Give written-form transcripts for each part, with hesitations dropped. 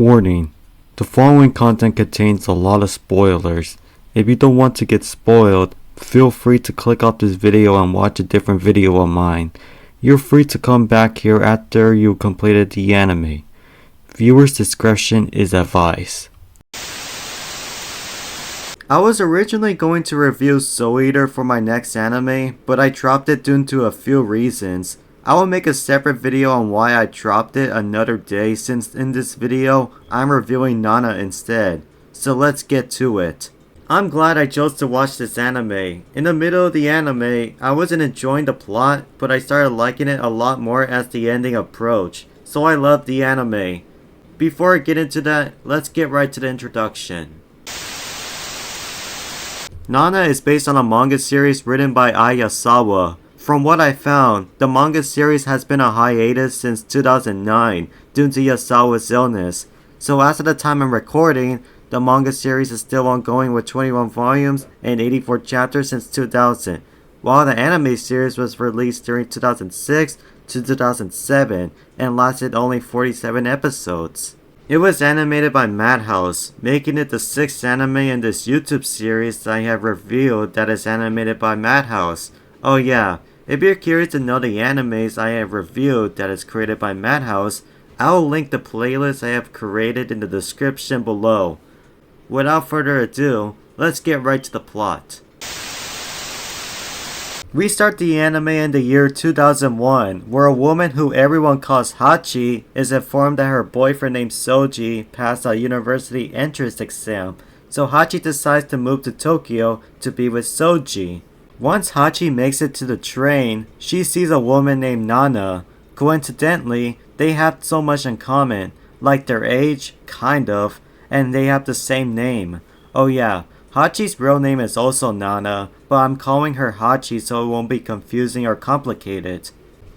Warning: the following content contains a lot of spoilers. If you don't want to get spoiled, feel free to click off this video and watch a different video of mine. You're free to come back here after you completed the anime. Viewers' discretion is advised. I was originally going to review Soul Eater for my next anime, but I dropped it due to a few reasons. I will make a separate video on why I dropped it another day, since in this video, I'm reviewing Nana instead. So let's get to it. I'm glad I chose to watch this anime. In the middle of the anime, I wasn't enjoying the plot, but I started liking it a lot more as the ending approached. So I loved the anime. Before I get into that, let's get right to the introduction. Nana is based on a manga series written by Ai Yasawa. From what I found, the manga series has been on hiatus since 2009 due to Yasawa's illness. So as of the time I'm recording, the manga series is still ongoing with 21 volumes and 84 chapters since 2000, while the anime series was released during 2006 to 2007 and lasted only 47 episodes. It was animated by Madhouse, making it the 6th anime in this YouTube series that I have reviewed that is animated by Madhouse. Oh yeah, if you're curious to know the animes I have reviewed that is created by Madhouse, I will link the playlist I have created in the description below. Without further ado, let's get right to the plot. We start the anime in the year 2001, where a woman who everyone calls Hachi is informed that her boyfriend named Soji passed a university entrance exam, so Hachi decides to move to Tokyo to be with Soji. Once Hachi makes it to the train, she sees a woman named Nana. Coincidentally, they have so much in common, like their age, kind of, and they have the same name. Oh yeah, Hachi's real name is also Nana, but I'm calling her Hachi so it won't be confusing or complicated.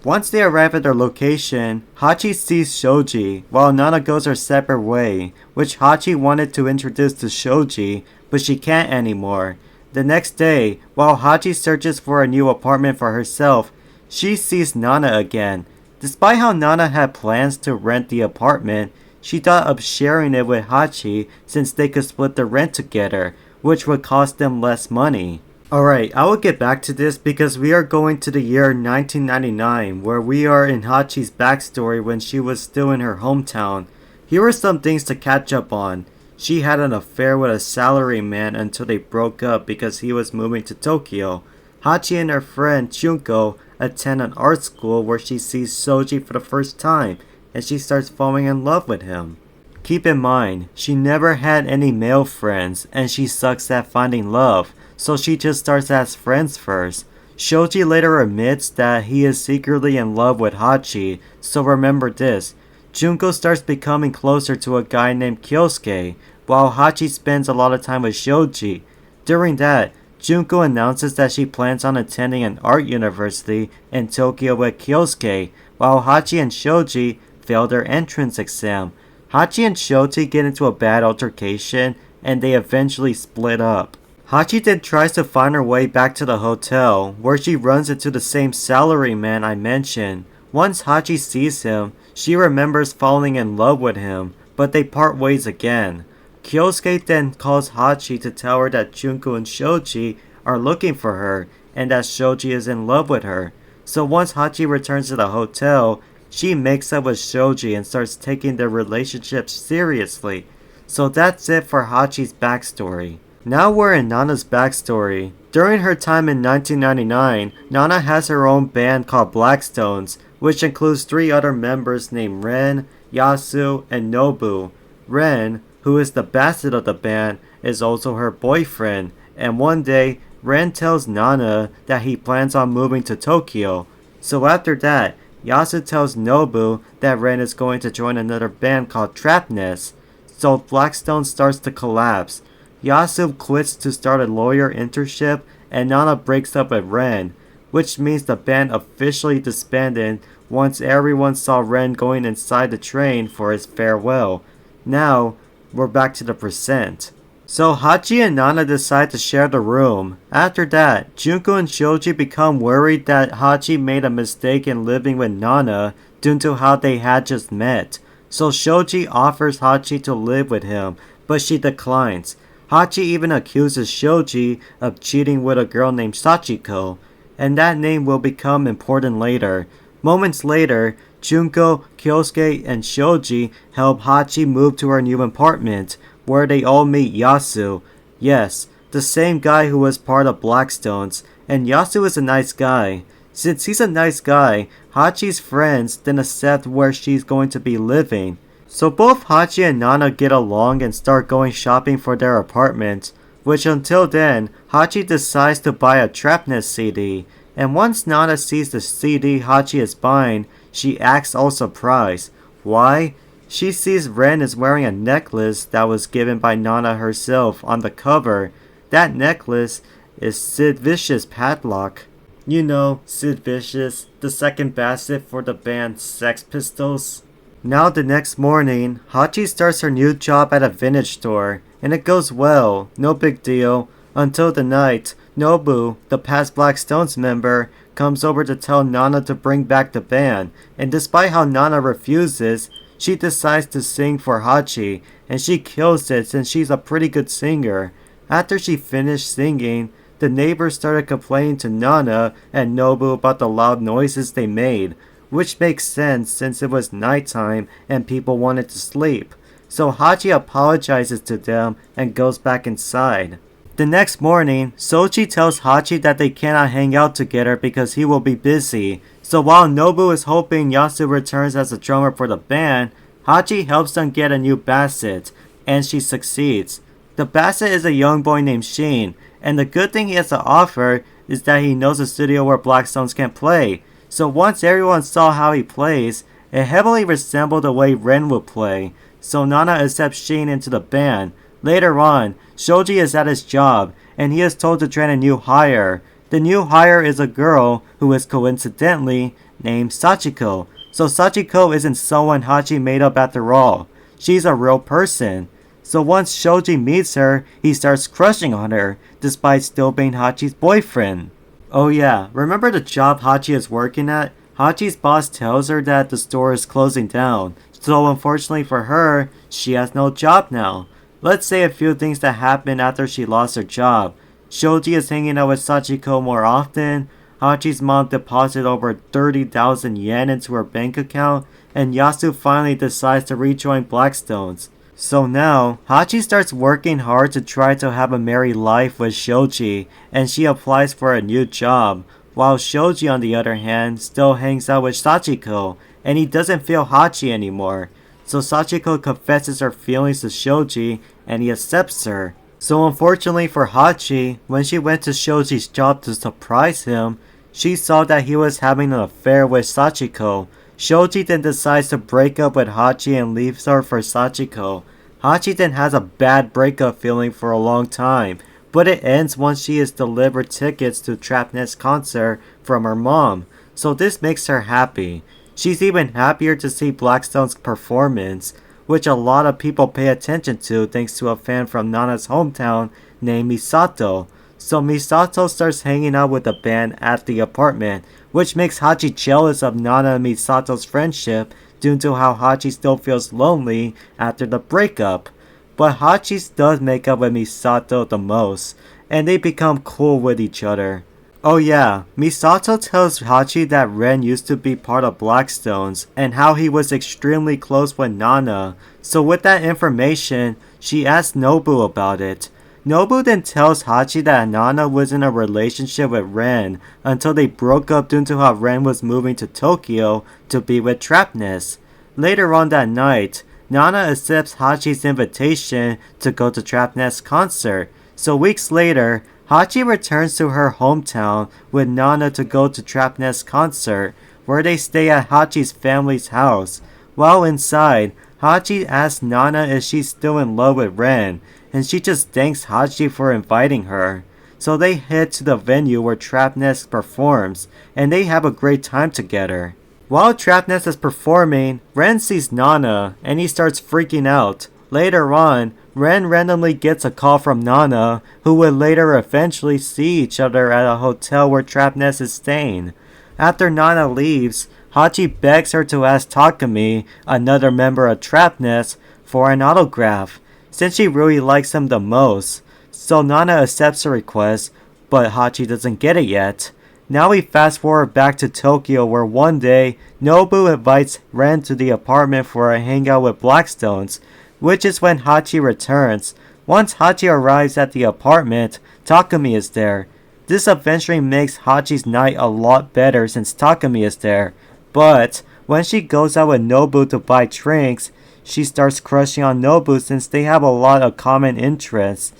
Once they arrive at their location, Hachi sees Shoji, while Nana goes her separate way, which Hachi wanted to introduce to Shoji, but she can't anymore. The next day, while Hachi searches for a new apartment for herself, she sees Nana again. Despite how Nana had plans to rent the apartment, she thought of sharing it with Hachi since they could split the rent together, which would cost them less money. Alright, I will get back to this because we are going to the year 1999, where we are in Hachi's backstory when she was still in her hometown. Here are some things to catch up on. She had an affair with a salaryman until they broke up because he was moving to Tokyo. Hachi and her friend Junko attend an art school where she sees Soji for the first time, and she starts falling in love with him. Keep in mind, she never had any male friends, and she sucks at finding love, so she just starts as friends first. Shoji later admits that he is secretly in love with Hachi, so remember this. Junko starts becoming closer to a guy named Kyosuke, while Hachi spends a lot of time with Shoji. During that, Junko announces that she plans on attending an art university in Tokyo with Kyosuke, while Hachi and Shoji fail their entrance exam. Hachi and Shoji get into a bad altercation, and they eventually split up. Hachi then tries to find her way back to the hotel, where she runs into the same salaryman I mentioned. Once Hachi sees him, she remembers falling in love with him, but they part ways again. Kyosuke then calls Hachi to tell her that Junko and Shoji are looking for her, and that Shoji is in love with her. So once Hachi returns to the hotel, she makes up with Shoji and starts taking their relationship seriously. So that's it for Hachi's backstory. Now we're in Nana's backstory. During her time in 1999, Nana has her own band called Blackstones, which includes 3 other members named Ren, Yasu, and Nobu. Ren, who is the bassist of the band, is also her boyfriend, and one day, Ren tells Nana that he plans on moving to Tokyo. So after that, Yasu tells Nobu that Ren is going to join another band called Trapnest. So Blackstone starts to collapse. Yasu quits to start a lawyer internship, and Nana breaks up with Ren, which means the band officially disbanded once everyone saw Ren going inside the train for his farewell. Now, we're back to the present. So Hachi and Nana decide to share the room. After that, Junko and Shoji become worried that Hachi made a mistake in living with Nana due to how they had just met. so Shoji offers Hachi to live with him, but she declines. Hachi even accuses Shoji of cheating with a girl named Sachiko, and that name will become important later. Moments later, Junko, Kyosuke, and Shoji help Hachi move to her new apartment, where they all meet Yasu. Yes, the same guy who was part of Blackstones, and Yasu is a nice guy. Since he's a nice guy, Hachi's friends then accept where she's going to be living. So both Hachi and Nana get along and start going shopping for their apartment, which until then, Hachi decides to buy a Trapnest CD, and once Nana sees the CD Hachi is buying, she acts all surprised. Why? She sees Ren is wearing a necklace that was given by Nana herself on the cover. That necklace is Sid Vicious' padlock. You know, Sid Vicious, the second bassist for the band Sex Pistols. Now the next morning, Hachi starts her new job at a vintage store, and it goes well, no big deal, until the night, Nobu, the past Black Stones member, comes over to tell Nana to bring back the band, and despite how Nana refuses, she decides to sing for Hachi, and she kills it since she's a pretty good singer. After she finished singing, the neighbors started complaining to Nana and Nobu about the loud noises they made, which makes sense since it was nighttime and people wanted to sleep. So Hachi apologizes to them and goes back inside. The next morning, Sochi tells Hachi that they cannot hang out together because he will be busy. So while Nobu is hoping Yasu returns as a drummer for the band, Hachi helps them get a new bassist, and she succeeds. The bassist is a young boy named Shin, and the good thing he has to offer is that he knows a studio where Black Stones can play. So once everyone saw how he plays, it heavily resembled the way Ren would play. So Nana accepts Shin into the band. Later on, Shoji is at his job, and he is told to train a new hire. The new hire is a girl who is coincidentally named Sachiko. So Sachiko isn't someone Hachi made up after all. She's a real person. So once Shoji meets her, he starts crushing on her, despite still being Hachi's boyfriend. Oh yeah, remember the job Hachi is working at? Hachi's boss tells her that the store is closing down, so unfortunately for her, she has no job now. Let's say a few things that happened after she lost her job. Shoji is hanging out with Sachiko more often, Hachi's mom deposited over 30,000 yen into her bank account, and Yasu finally decides to rejoin Blackstones. So now, Hachi starts working hard to try to have a merry life with Shoji, and she applies for a new job, while Shoji on the other hand still hangs out with Sachiko, and he doesn't feel Hachi anymore. So Sachiko confesses her feelings to Shoji, and he accepts her. So unfortunately for Hachi, when she went to Shoji's job to surprise him, she saw that he was having an affair with Sachiko. Shoji then decides to break up with Hachi and leaves her for Sachiko. Hachi then has a bad breakup feeling for a long time, but it ends once she is delivered tickets to Trapnest concert from her mom, so this makes her happy. She's even happier to see Blackstone's performance, which a lot of people pay attention to thanks to a fan from Nana's hometown named Misato. So Misato starts hanging out with the band at the apartment, which makes Hachi jealous of Nana and Misato's friendship due to how Hachi still feels lonely after the breakup. But Hachi does make up with Misato the most, and they become cool with each other. Oh yeah, Misato tells Hachi that Ren used to be part of Blackstones, and how he was extremely close with Nana. So with that information, she asks Nobu about it. Nobu then tells Hachi that Nana was in a relationship with Ren until they broke up due to how Ren was moving to Tokyo to be with Trapnest. Later on that night, Nana accepts Hachi's invitation to go to Trapnest's concert. So weeks later, Hachi returns to her hometown with Nana to go to Trapnest's concert, where they stay at Hachi's family's house. While inside, Hachi asks Nana if she's still in love with Ren, and she just thanks Hachi for inviting her. So they head to the venue where Trapnest performs, and they have a great time together. While Trapnest is performing, Ren sees Nana, and he starts freaking out. Later on, Ren randomly gets a call from Nana, who would later eventually see each other at a hotel where Trapnest is staying. After Nana leaves, Hachi begs her to ask Takumi, another member of Trap Nest, for an autograph, since she really likes him the most. So Nana accepts her request, but Hachi doesn't get it yet. Now we fast forward back to Tokyo where one day, Nobu invites Ren to the apartment for a hangout with Blackstones, which is when Hachi returns. Once Hachi arrives at the apartment, Takumi is there. This eventually makes Hachi's night a lot better since Takumi is there. But when she goes out with Nobu to buy drinks, she starts crushing on Nobu since they have a lot of common interests.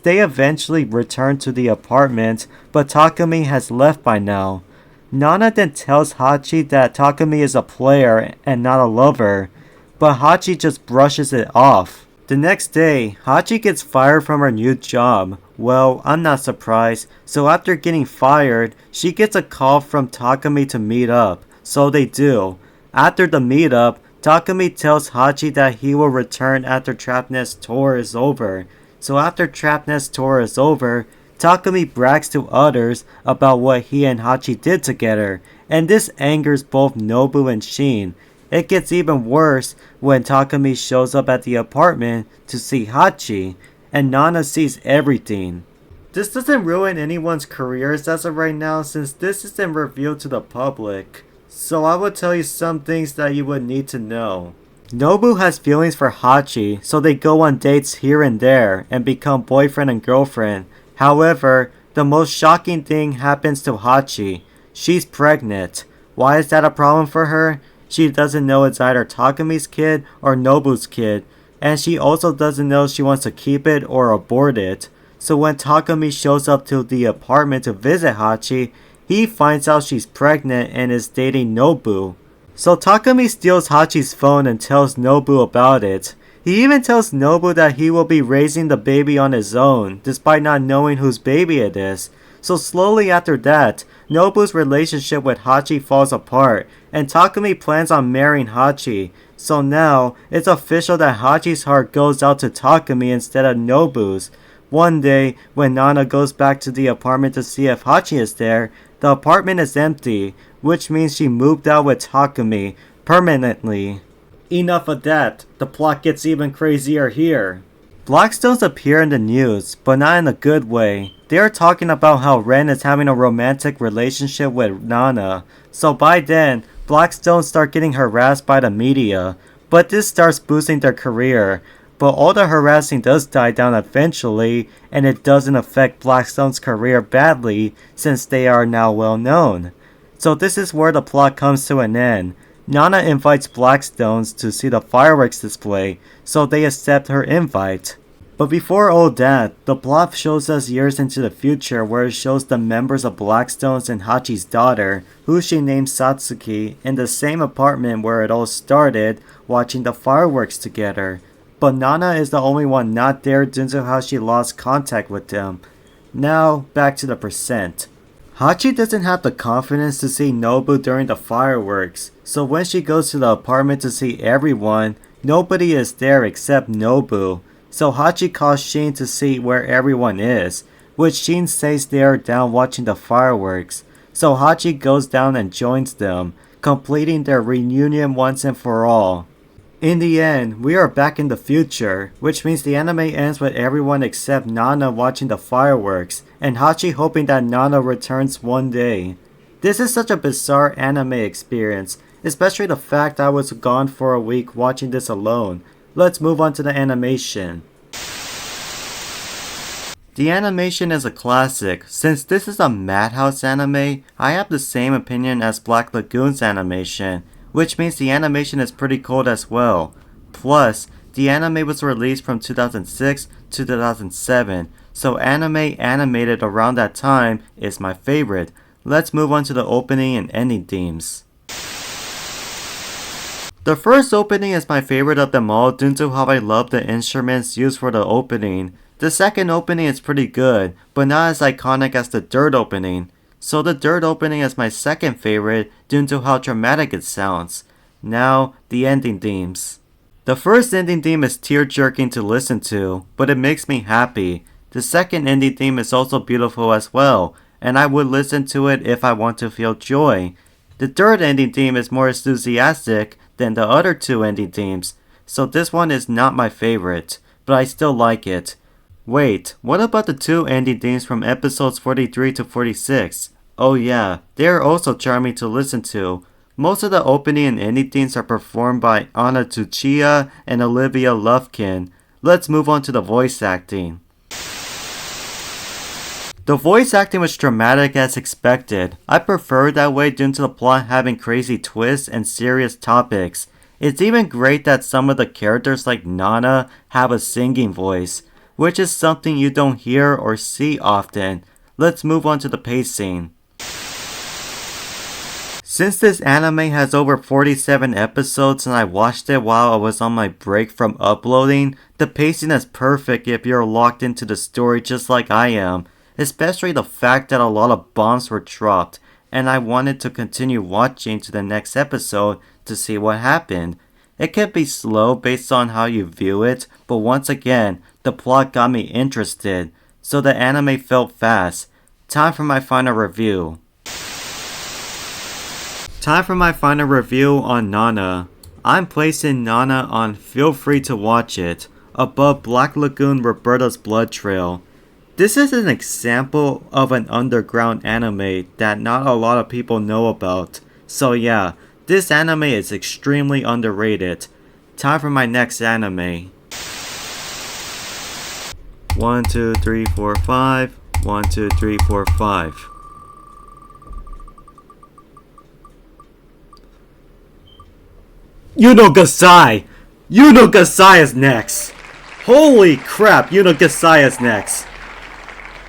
They eventually return to the apartment, but Takumi has left by now. Nana then tells Hachi that Takumi is a player and not a lover, but Hachi just brushes it off. The next day, Hachi gets fired from her new job. Well, I'm not surprised, so after getting fired, she gets a call from Takumi to meet up, so they do. After the meetup, Takumi tells Hachi that he will return after Trap Nest tour is over. So after Trap Nest tour is over, Takumi brags to others about what he and Hachi did together, and this angers both Nobu and Shin. It gets even worse when Takumi shows up at the apartment to see Hachi, and Nana sees everything. This doesn't ruin anyone's careers as of right now since this isn't revealed to the public, so I will tell you some things that you would need to know. Nobu has feelings for Hachi, so they go on dates here and there and become boyfriend and girlfriend. However, the most shocking thing happens to Hachi. She's pregnant. Why is that a problem for her? She doesn't know it's either Takumi's kid or Nobu's kid, and she also doesn't know she wants to keep it or abort it. So when Takumi shows up to the apartment to visit Hachi, he finds out she's pregnant and is dating Nobu. So Takumi steals Hachi's phone and tells Nobu about it. He even tells Nobu that he will be raising the baby on his own, despite not knowing whose baby it is. So slowly after that, Nobu's relationship with Hachi falls apart, and Takumi plans on marrying Hachi. So now, it's official that Hachi's heart goes out to Takumi instead of Nobu's. One day, when Nana goes back to the apartment to see if Hachi is there, the apartment is empty, which means she moved out with Takumi permanently. Enough of that, the plot gets even crazier here. Blackstones appear in the news, but not in a good way. They are talking about how Ren is having a romantic relationship with Nana, so by then, Blackstones start getting harassed by the media, but this starts boosting their career. But all the harassing does die down eventually, and it doesn't affect Blackstone's career badly since they are now well known. So this is where the plot comes to an end. Nana invites Blackstones to see the fireworks display, so they accept her invite. But before all that, the plot shows us years into the future where it shows the members of Blackstones and Hachi's daughter, who she named Satsuki, in the same apartment where it all started, watching the fireworks together. But Nana is the only one not there due to how she lost contact with them. Now, back to the percent. Hachi doesn't have the confidence to see Nobu during the fireworks, so when she goes to the apartment to see everyone, nobody is there except Nobu. So Hachi calls Shin to see where everyone is, which Shin says they are down watching the fireworks. So Hachi goes down and joins them, completing their reunion once and for all. In the end, we are back in the future, which means the anime ends with everyone except Nana watching the fireworks, and Hachi hoping that Nana returns one day. This is such a bizarre anime experience, especially the fact I was gone for a week watching this alone. Let's move on to the animation. The animation is a classic. Since this is a Madhouse anime, I have the same opinion as Black Lagoon's animation, which means the animation is pretty cool as well. Plus, the anime was released from 2006 to 2007, so anime animated around that time is my favorite. Let's move on to the opening and ending themes. The first opening is my favorite of them all due to how I love the instruments used for the opening. The second opening is pretty good, but not as iconic as the third opening. So the third opening is my second favorite due to how dramatic it sounds. Now, the ending themes. The first ending theme is tear-jerking to listen to, but it makes me happy. The second ending theme is also beautiful as well, and I would listen to it if I want to feel joy. The third ending theme is more enthusiastic than the other two ending themes, so this one is not my favorite, but I still like it. Wait, what about the two ending themes from episodes 43 to 46? Oh yeah, they are also charming to listen to. Most of the opening and ending themes are performed by Anna Tsuchiya and Olivia Lufkin. Let's move on to the voice acting. The voice acting was dramatic as expected. I prefer it that way due to the plot having crazy twists and serious topics. It's even great that some of the characters like Nana have a singing voice, which is something you don't hear or see often. Let's move on to the pacing. Since this anime has over 47 episodes and I watched it while I was on my break from uploading, the pacing is perfect if you're locked into the story just like I am, especially the fact that a lot of bombs were dropped and I wanted to continue watching to the next episode to see what happened. It can be slow based on how you view it, but once again, the plot got me interested, so the anime felt fast. Time for my final review. Time for my final review on Nana. I'm placing Nana on Feel Free to Watch It, above Black Lagoon Roberta's Blood Trail. This is an example of an underground anime that not a lot of people know about. So yeah, this anime is extremely underrated. Time for my next anime. 1, 2, 3, 4, 5. 1, 2, 3, 4, 5. Yuno Gasai! Yuno Gasai is next! Holy crap, Yuno Gasai is next!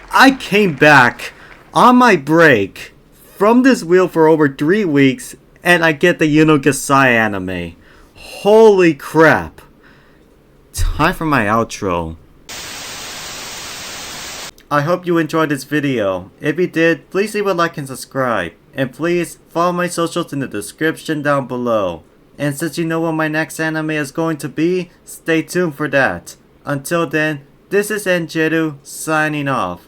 I came back on my break from this wheel for over 3 weeks and I get the Yuno Gasai anime. Holy crap! Time for my outro. I hope you enjoyed this video. If you did, please leave a like and subscribe. And please follow my socials in the description down below. And since you know what my next anime is going to be, stay tuned for that. Until then, this is Enjeru signing off.